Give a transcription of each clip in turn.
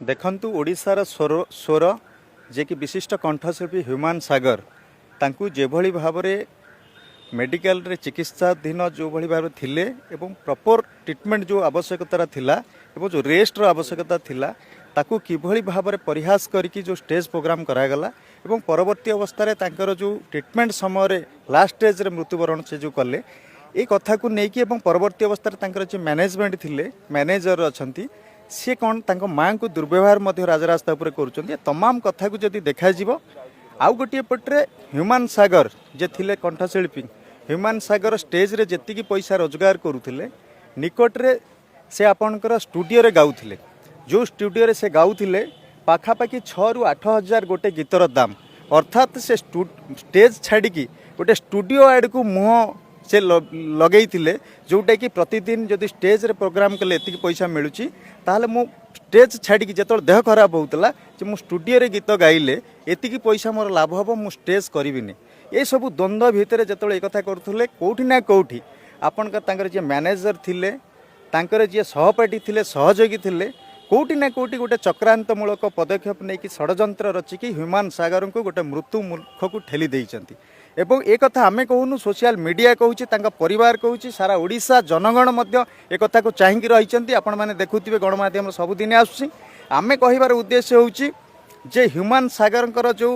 देखंतु ओडिशार स्वर जे कि विशिष्ट कंठशिल्पी ह्यूमान सागर तांकु जेभली भाव मेडिकल रे चिकित्साधीन जो भली भाव थिले एवं प्रॉपर ट्रीटमेंट जो आवश्यकता थिला एवं जो रेस्ट रो आवश्यकता थिला ताकु किभली भाव परिहास करके जो स्टेज प्रोग्राम करागला एवं परवर्ती अवस्था तांकर जो ट्रीटमेंट समय लास्ट स्टेज रे मृत्युवरण से जो कले ये कथा को लेकिन एवं परवर्ती अवस्था तांकर जो मैनेजमेंट थिले मैनेजर अछंती सी कौन तांको माँ को दुर्व्यवहार मध्य राजरास्ता उपर कर तमाम कथा को जदि देखा आउ गोटे पटे ह्यूमान सागर जे थिले कंठशिल्पी ह्यूमान सागर स्टेज रे जेतिकी पैसा रोजगार करुथिले निकटरे से आपणकर स्टूडियो रे गाउथिले जो स्टूडियो रे से गाउथिले पाखापाखि 6 ରୁ 8 हजार गोटे गीतर दाम अर्थात से स्टेज छाड़ी गोटे स्टूडियो आड़ को मुह से लगेइथिले जोटा कि प्रतिदिन जदि स्टेज रे प्रोग्राम कले एतिकी पैसा मिलुची ताहले मु स्टेज छाड़ी जेतल देह खराब होउतला जे मु स्टूडियो रे गीत गाइले एतिकी पैसा मोर लाभ हबो मु स्टेज करिबिनी ये सब द्वंद्व भितर जेतल ए कथा करथुले कोठी ना कोठी आपन का तांकर जे मैनेजर थिले तांकर जे सहपाठी थिले सहयोगी थिले कोठी ना कोठी गोटे चक्रांतमूलक पदक्षेप नहीं कि षड्यंत्र रचिकी ह्यूमान सागर को गोटे मृत्यु मुख को ठेली देइचंती एवं एक कथा आमे कहूनु सोशल मीडिया कहूँ तांका परिवार कहूँ सारा ओडिशा जनगण मध्य एक कथा को चाहिए रही आपण मैंने देखुवे गणमाध्यम सबुदिन आसुची आमे कहिबार उद्देश्य होउची जे ह्यूमान सागर जो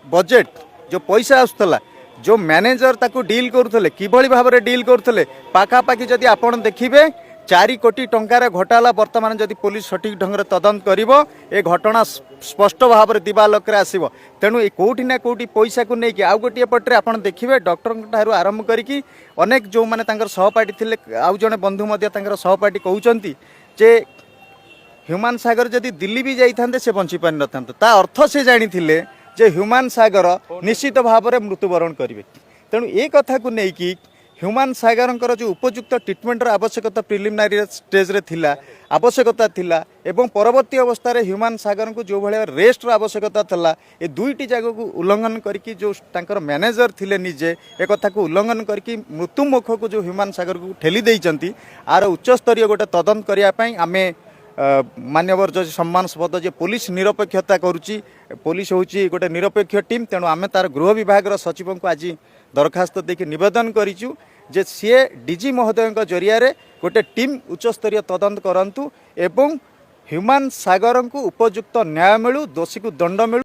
बजेट जो पैसा आसुला जो मैनेजर ताकू डील करुले किभली भाव में डील करुले पाखापाखि जदि आपण देखिबे 4 कोटी टंकार घोटाला वर्तमान जदि पुलिस सठिक ढंग से तदंत करिवो ए घटना स्पष्ट भाव में दिवालोक आसो तेणु ये कोठी ना कोठी पैसा को लेकिन आउ गोटे पटे आप देखिए डॉक्टर ठारू आरंभ करी अनेक जो मैंने सहपाठी थे आउ जड़े बंधु सहपाठी कहते जे ह्यूमान सागर जदि दिल्ली भी जाइए से बंची पारि न था अर्थ से जानी जे ह्यूमान सागर निश्चित भाव में मृत्युवरण करेंगे तेणु ये कथा को लेकिन ह्यूमान सागर जो उपयुक्त ट्रीटमेंट आवश्यकता प्रिलिमिनारी स्टेज रे थिला आवश्यकता थिला एवं परवर्ती अवस्था ह्यूमान सागर को जो भाया रेस्ट आवश्यकता थिला ये दुईटी जगह को उल्लंघन करके जो तांकर मैनेजर थिले निजे एक कथा को उल्लंघन करके मृत्युमुख को जो ह्यूमान सागर को ठेली देइचंती आर उच्चस्तरीय गोटे तदंत करने आमे मान्यवर जो सम्मानस्पद जे पुलिस निरपेक्षता करुच्ची पुलिस हूँ गोटे निरपेक्ष टीम तेणु आम तार गृह विभाग सचिव को आज दरखास्त देखिए नवेदन करूँ जे सी डीजी महोदय जरिया गोटे टीम उच्चस्तरीय तदंत करंतु एवं ह्यूमान सागर को उपयुक्त न्याय मिलू दोषी को दंड मिलू।